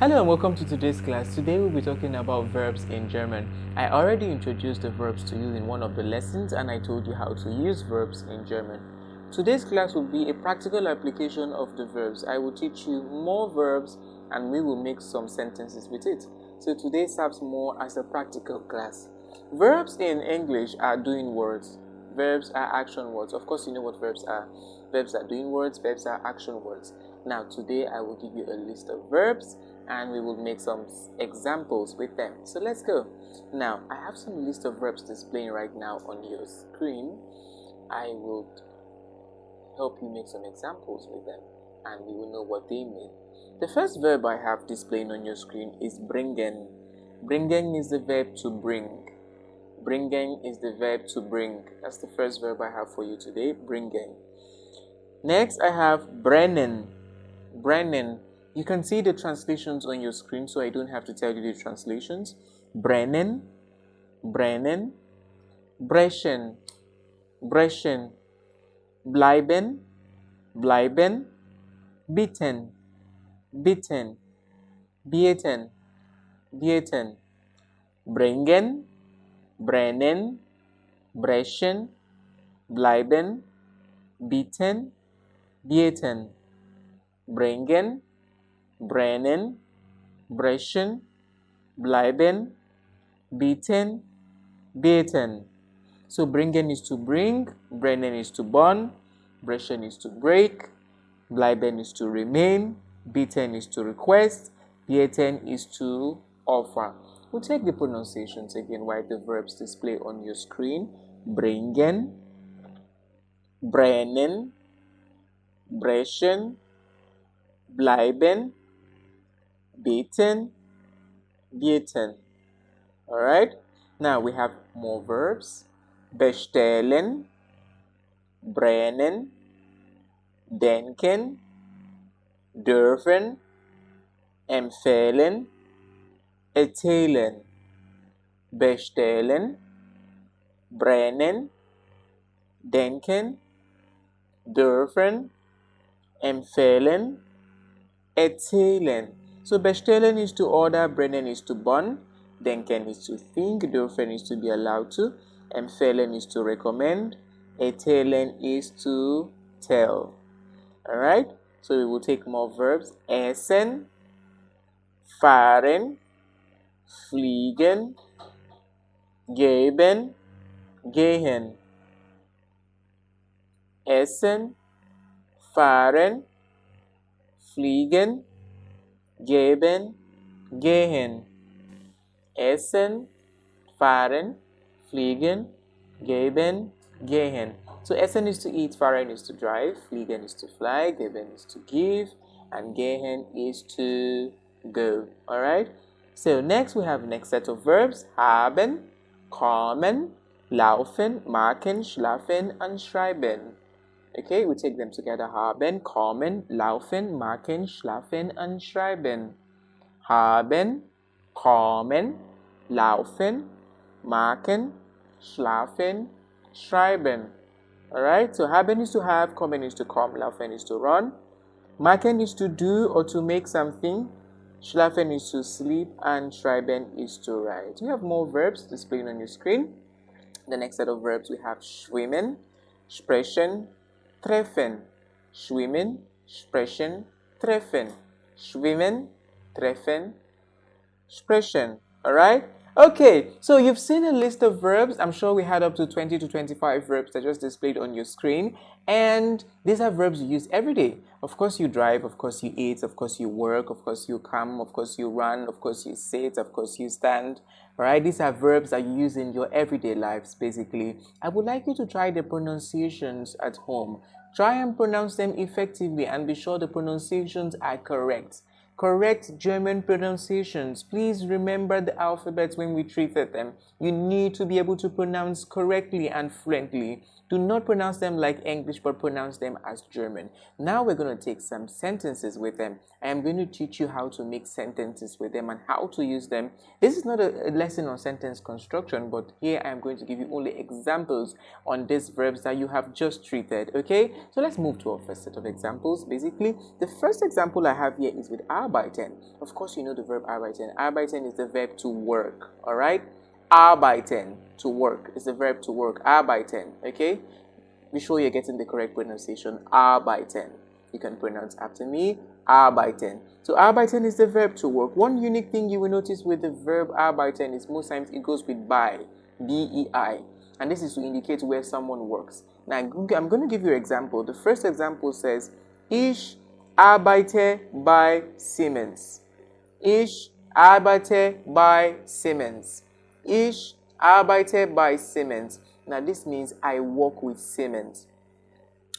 Hello and welcome to today's class. Today we'll be talking about verbs in German. I already introduced the verbs to you in one of the lessons and I told you how to use verbs in German. Today's class will be a practical application of the verbs. I will teach you more verbs and we will make some sentences with it. So today serves more as a practical class. Verbs in English are doing words. Verbs are action words. Of course, you know what verbs are. Verbs are doing words, verbs are action words. Now, today I will give you a list of verbs and we will make some examples with them. So let's go. Now, I have some list of verbs displaying right now on your screen. I will help you make some examples with them and we will know what they mean. The first verb I have displaying on your screen is bringen. Bringen is the verb to bring. Bringen is the verb to bring. That's the first verb I have for you today, bringen. Next, I have brennen. Brennen. You can see the translations on your screen, so I don't have to tell you the translations. Brennen, brennen, brechen, brechen, bleiben, bleiben, bitten, bitten, beten, beten, bringen, brennen, brechen, bleiben, bitten, beten, bringen, brennen, brechen, bleiben, bitten, beten. So bringen is to bring, brennen is to bond, brechen is to break, bleiben is to remain, bitten is to request, beten is to offer. We'll take the pronunciations again while the verbs display on your screen. Bringen, brennen, brechen, bleiben, beten, beten. Alright? Now we have more verbs. Bestellen, brennen, denken, dürfen, empfehlen, erzählen. Bestellen, brennen, denken, dürfen, empfehlen, erzählen. So bestellen is to order, brennen is to bond, denken is to think, dürfen is to be allowed to, empfehlen is to recommend, erzählen is to tell. Alright? So we will take more verbs. Essen, fahren, fliegen, geben, gehen. Essen, fahren, fliegen, geben, gehen. Essen, fahren, fliegen, geben, gehen. So essen is to eat, fahren is to drive, fliegen is to fly, geben is to give, and gehen is to go. Alright? So next we have next set of verbs. Haben, kommen, laufen, machen, schlafen, and schreiben. Okay, we take them together. Haben, kommen, laufen, machen, schlafen, and schreiben. Haben, kommen, laufen, machen, schlafen, schreiben. Alright, so haben is to have, kommen is to come, laufen is to run, machen is to do or to make something, schlafen is to sleep, and schreiben is to write. We have more verbs displayed on your screen. The next set of verbs we have schwimmen, sprechen, treffen. Schwimmen, sprechen, treffen. Schwimmen, treffen, sprechen. Alright? Okay, so you've seen a list of verbs. I'm sure we had up to 20 to 25 verbs that just displayed on your screen. And these are verbs you use every day. Of course you drive, of course you eat, of course you work, of course you come, of course you run, of course you sit, of course you stand. Alright, these are verbs that you use in your everyday lives, basically. I would like you to try the pronunciations at home. Try and pronounce them effectively and be sure the pronunciations are correct. Correct German pronunciations. Please remember the alphabet when we treated them. You need to be able to pronounce correctly and fluently. Do not pronounce them like English, but pronounce them as German. Now we're going to take some sentences with them. I am going to teach you how to make sentences with them and how to use them. This is not a lesson on sentence construction, but here I am going to give you only examples on these verbs that you have just treated, okay? So let's move to our first set of examples. Basically, the first example I have here is with arbeiten. Of course, you know the verb arbeiten. Arbeiten is the verb to work, all right? Arbeiten, to work, is the verb to work. Arbeiten, okay? Be sure you're getting the correct pronunciation. Arbeiten. You can pronounce after me. Arbeiten. So arbeiten is the verb to work. One unique thing you will notice with the verb arbeiten is most times it goes with by, B-E-I. And this is to indicate where someone works. Now, I'm going to give you an example. The first example says, Ich arbeite bei Siemens. Ich arbeite bei Siemens. Ich arbeite bei Siemens. Now, this means I work with Siemens.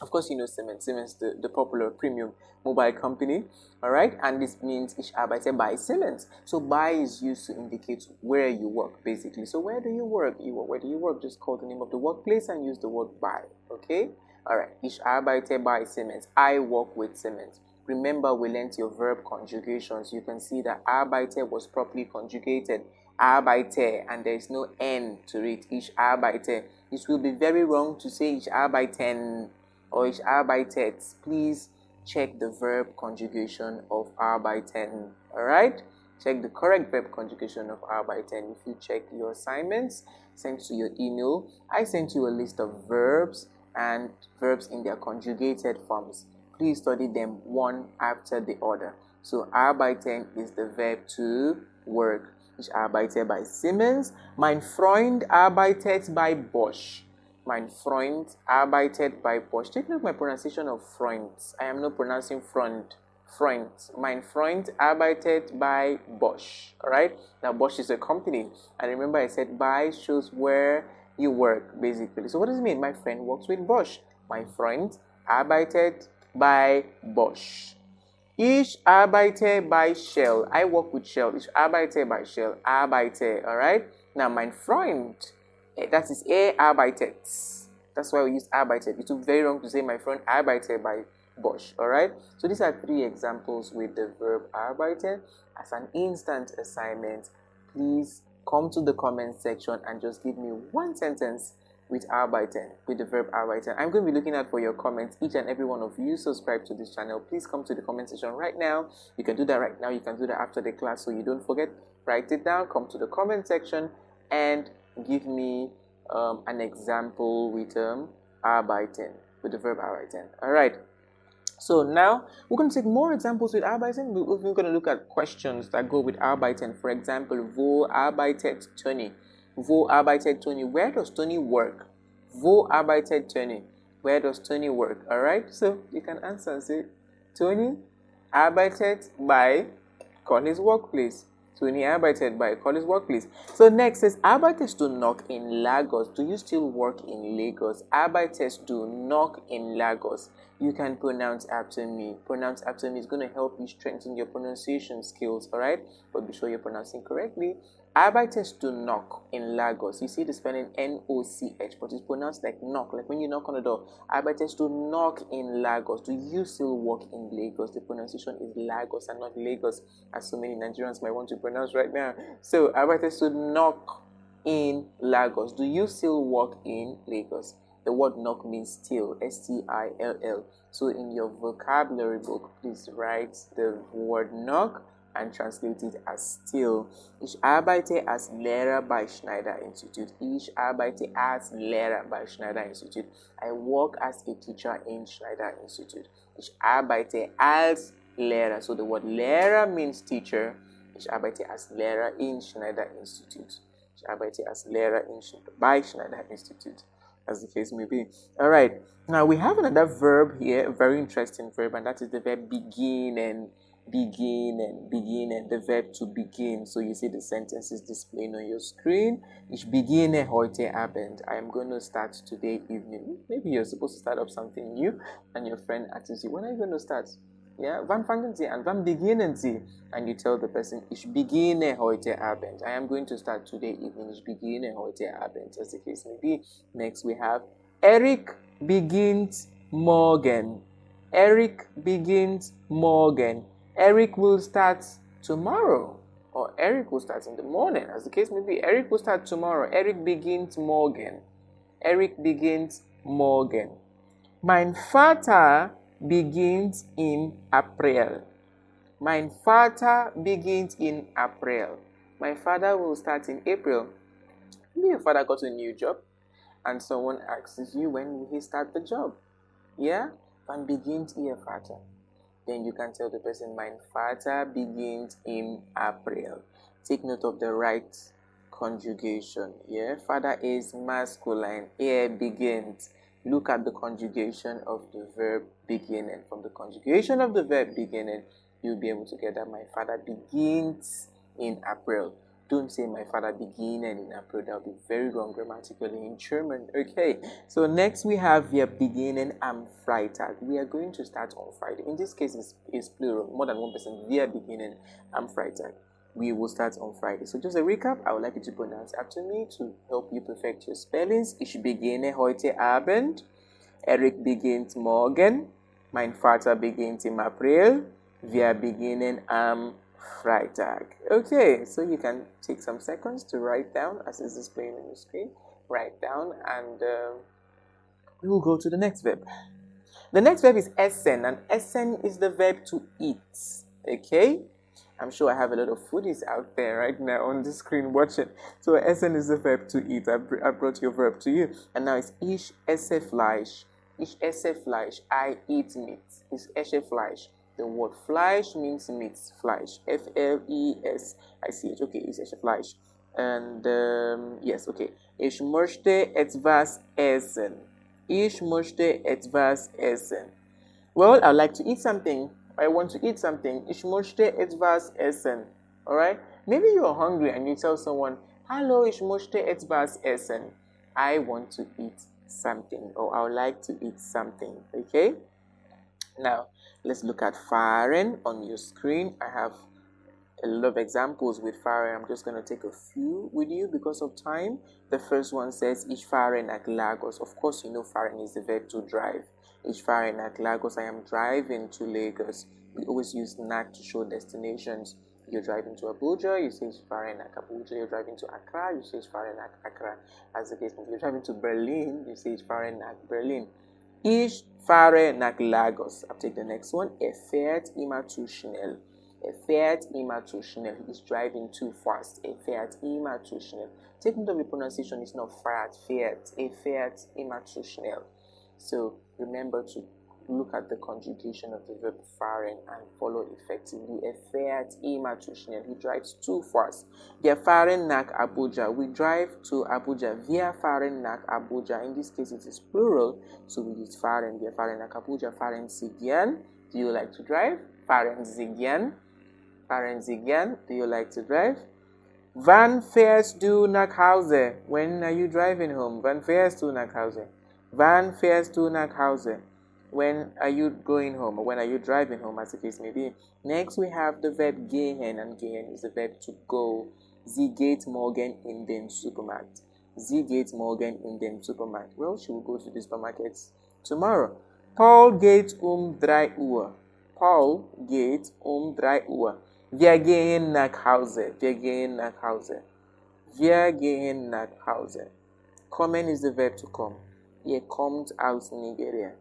Of course, you know Siemens. Siemens, the popular premium mobile company. All right. And this means Ich arbeite bei Siemens. So, bei is used to indicate where you work, basically. So, where do you work? Where do you work? Just call the name of the workplace and use the word bei. Okay. All right. Ich arbeite bei Siemens. I work with Siemens. Remember, we learned your verb conjugations. You can see that arbeite was properly conjugated. Arbeite, and there is no N to it. Ich arbeite. It will be very wrong to say Ich arbeiten or Ich arbeitet. Please check the verb conjugation of arbeiten. Alright? Check the correct verb conjugation of arbeiten. If you check your assignments sent to your email, I sent you a list of verbs and verbs in their conjugated forms. Please study them one after the other. So arbeiten is the verb to work. Ich arbeite bei Siemens. Mein Freund arbeitet bei Bosch. Mein Freund arbeitet bei Bosch. Take note of my pronunciation of Freund. I am not pronouncing front. Freund. Mein Freund arbeitet bei Bosch. Alright? Now, Bosch is a company. And remember, I said bei shows where you work, basically. So, what does it mean? My friend works with Bosch. Mein Freund arbeitet bei Bosch. Ich arbeite bei Shell. I work with Shell. Ich arbeite bei Shell. Arbeite, alright? Now, mein Freund, that is arbeitet. That's why we use arbeitet. It would be very wrong to say my friend arbeitet by Bosch, alright? So these are 3 examples with the verb arbeiten. As an instant assignment, please come to the comment section and just give me one sentence with arbeiten, with the verb arbeiten. I'm going to be looking out for your comments. Each and every one of you subscribe to this channel. Please come to the comment section right now. You can do that right now. You can do that after the class, so you don't forget. Write it down. Come to the comment section and give me an example with arbeiten, with the verb arbeiten. All right. So now we're going to take more examples with arbeiten. We're going to look at questions that go with arbeiten. For example, wo arbeitet Tony? Wo arbeitet Tony? Where does Tony work? Wo arbeitet Tony? Where does Tony work? All right. So you can answer and say, Tony arbeitet bei Connie's workplace. Tony arbeitet by Connie's workplace. So next says, arbeitest du noch in Lagos? Do you still work in Lagos? Arbeitest du noch in Lagos? You can pronounce after me. Pronounce after me is going to help you strengthen your pronunciation skills, all right? But be sure you're pronouncing correctly. Arbeitest du noch in Lagos? You see the spelling N-O-C-H, but it's pronounced like knock, like when you knock on the door. Arbeitest du noch in Lagos? Do you still work in Lagos? The pronunciation is Lagos and not Lagos, as so many Nigerians might want to pronounce right now. So, arbeitest du noch in Lagos? Do you still work in Lagos? The word knock means still, S-T-I-L-L. So, in your vocabulary book, please write the word knock and translate it as still. Ich arbeite als Lehrer bei Schneider Institute. Ich arbeite als Lehrer bei Schneider Institute. I work as a teacher in Schneider Institute. Ich arbeite als Lehrer. So the word Lehrer means teacher. Ich arbeite als Lehrer in Schneider Institute. Ich arbeite als Lehrer bei Schneider Institute, as the case may be. All right. Now we have another verb here, a very interesting verb, and that is the verb begin and the verb to begin. So you see the sentences displaying on your screen. Ich beginne heute Abend. I am going to start today evening. Maybe you're supposed to start up something new and your friend asks you, when are you going to start? Yeah, wann fangen Sie an? Wann beginnen Sie? And you tell the person, ich beginne heute Abend. I am going to start today evening. Ich beginne heute Abend, as the case may be. Next we have Eric begins morgen. Eric begins morgen. Eric will start tomorrow, or Eric will start in the morning, as the case may be. Eric will start tomorrow. Eric begins morgen. Eric begins morgen. Mein Vater begins in April. Mein Vater beginnt in April. My father will start in April. Maybe your father got a new job and someone asks you when will he start the job. Yeah? Wann beginnt Ihr Vater? Then you can tell the person, Mein Vater beginnt im April. Take note of the right conjugation. Yeah? Father is masculine. Er beginnt. Look at the conjugation of the verb beginning. From the conjugation of the verb beginning, you'll be able to get that my father begins in April. Don't say my father began in April. That would be very wrong grammatically in German. Okay, so next we have wir beginnen am Freitag. We are going to start on Friday. In this case, it's plural, more than one person. Wir beginnen am Freitag. We will start on Friday. So just a recap, I would like you to pronounce after me to help you perfect your spellings. Ich beginne heute Abend. Eric beginnt morgen. Mein Vater beginnt im April. Wir beginnen am Freitag. Okay, so you can take some seconds to write down as is displaying on the screen. Write down and we will go to the next verb. The next verb is essen, and essen is the verb to eat. Okay, I'm sure I have a lot of foodies out there right now on the screen watching. So essen is the verb to eat. I brought your verb to you, and now it's ich esse Fleisch. Ich esse Fleisch. I eat meat. Ich esse Fleisch. The word Fleisch means meat, Fleisch. F-L-E-S-I-C-H. Okay, ich esse Fleisch. And yes, okay. Ich möchte etwas essen. Ich möchte etwas essen. Well, I'd like to eat something. I want to eat something. Ich möchte etwas essen. Alright? Maybe you're hungry and you tell someone, Hallo, ich möchte etwas essen. I want to eat something, or I would like to eat something. Okay? Now, let's look at fahren on your screen. I have a lot of examples with fahren. I'm just going to take a few with you because of time. The first one says, Ich fahre nach Lagos. Of course, you know fahren is the verb to drive. Ich fahre nach Lagos. I am driving to Lagos. We always use nach to show destinations. You're driving to Abuja, you say Ich fahre nach Abuja. You're driving to Accra, you say Ich fahre nach Accra. As the case may be, you're driving to Berlin, you say Ich fahre nach Berlin. Ich fahre nach Lagos. I'll take the next one. Fährt immer zu schnell. Fährt immer zu schnell. He's driving too fast. Fährt immer zu schnell. Take note of the pronunciation. It's not fährt. Fährt immer zu schnell. So remember to look at the conjugation of the verb fahren and follow effectively. Fährt immer zu schnell. He drives too fast. Wir fahren nach Abuja. We drive to Abuja. Wir fahren nach Abuja. In this case, it is plural, so we use fahren. Wir fahren nach Abuja. Fahren Sie gern? Do you like to drive? Fahren Sie gern? Fahren Sie gern? Do you like to drive? Wann fährst du nach Hause? When are you driving home? Wann fährst du nach Hause? Wann fährst du nach Hause? When are you going home, or when are you driving home, as the case may be. Next, we have the verb gehen, and gehen is the verb to go. Sie geht morgen in den Supermarkt. Sie geht morgen in den Supermarkt. Well, she will go to the supermarket tomorrow. Paul geht 3 Uhr. Paul geht 3 Uhr. Wir gehen nach Hause. Wir gehen nach Hause. Wir gehen nach Hause. Kommen is the verb to come. Ihr kommt aus Nigeria.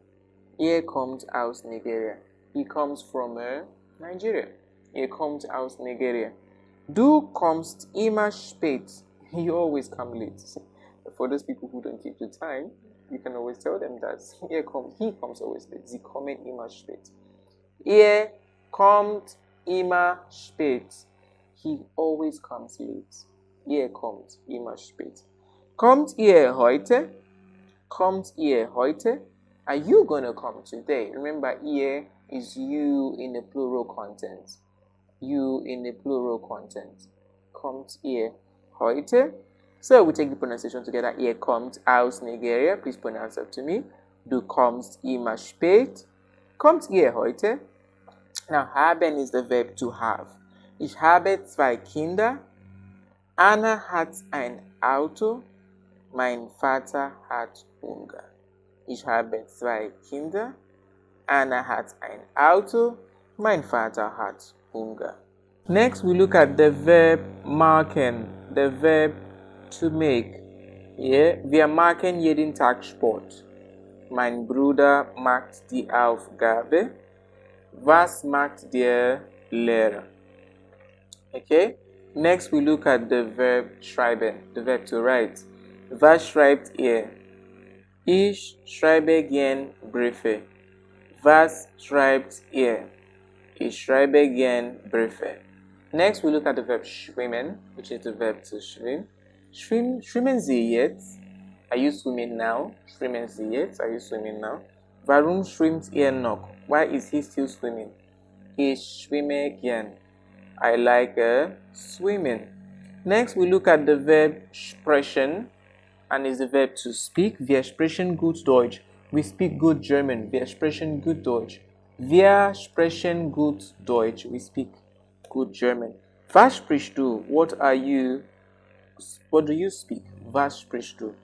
Ihr kommt aus Nigeria. He comes from Nigeria. Ihr kommt aus Nigeria. Du kommst immer spät. You always come late. For those people who don't keep the time, you can always tell them that he comes always late. Sie kommen immer spät. Ihr kommt immer spät. He always comes late. Ihr kommt immer spät. Kommt ihr heute? Kommt ihr heute? Are you going to come today? Remember, ihr is you in the plural content. You in the plural content. Kommt ihr heute? So we take the pronunciation together. Ihr kommt aus Nigeria. Please pronounce it to me. Du kommst immer spät. Kommt ihr heute? Now, haben is the verb to have. Ich habe 2 Kinder. Anna hat ein Auto. Mein Vater hat Hunger. Ich habe 2 Kinder. Anna hat ein Auto. Mein Vater hat Hunger. Next, we look at the verb machen, the verb to make. Yeah, wir machen jeden Tag Sport. Mein Bruder macht die Aufgabe. Was macht der leer. Okay, next we look at the verb schreiben, the verb to write. Was schreibt ihr? Ich schreibe gern Briefe. Was schreibt ihr? Ich schreibe gern Briefe. Next we look at the verb schwimmen, which is the verb to swim. Schwimmen Sie jetzt? Are you swimming now? Schwimmen Sie jetzt? Are you swimming now? Warum schwimmt ihr noch? Why is he still swimming? Ich schwimme gern. I like swimming. Next, we look at the verb sprechen, and is the verb to speak. Wir sprechen gut Deutsch. We speak good German. Wir sprechen gut Deutsch. Wir sprechen gut Deutsch. We speak good German. Was sprichst du? What do you speak? Was sprichst du?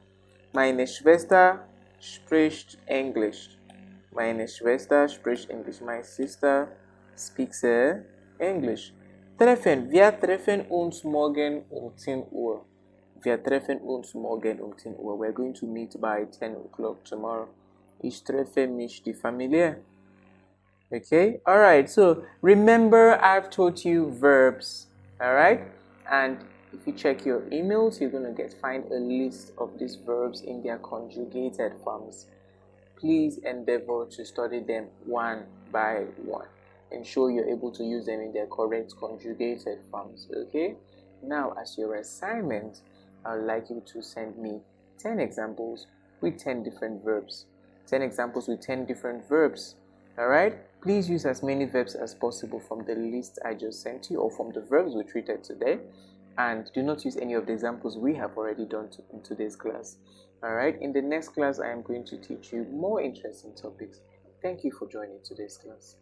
Meine Schwester spricht English. Meine Schwester spricht English. My sister speaks English. Treffen. Wir treffen uns morgen um 10 Uhr. Wir treffen uns morgen um 10 Uhr. We're going to meet by 10 o'clock tomorrow. Ich treffe mich die Familie. Okay? Alright, so remember I've taught you verbs. Alright? And if you check your emails, you're going to find a list of these verbs in their conjugated forms. Please endeavor to study them one by one. Ensure you're able to use them in their correct conjugated forms, okay? Now, as your assignment, I would like you to send me 10 examples with 10 different verbs. 10 examples with 10 different verbs, alright? Please use as many verbs as possible from the list I just sent you or from the verbs we treated today. And do not use any of the examples we have already done in today's class. Alright, in the next class, I am going to teach you more interesting topics. Thank you for joining today's class.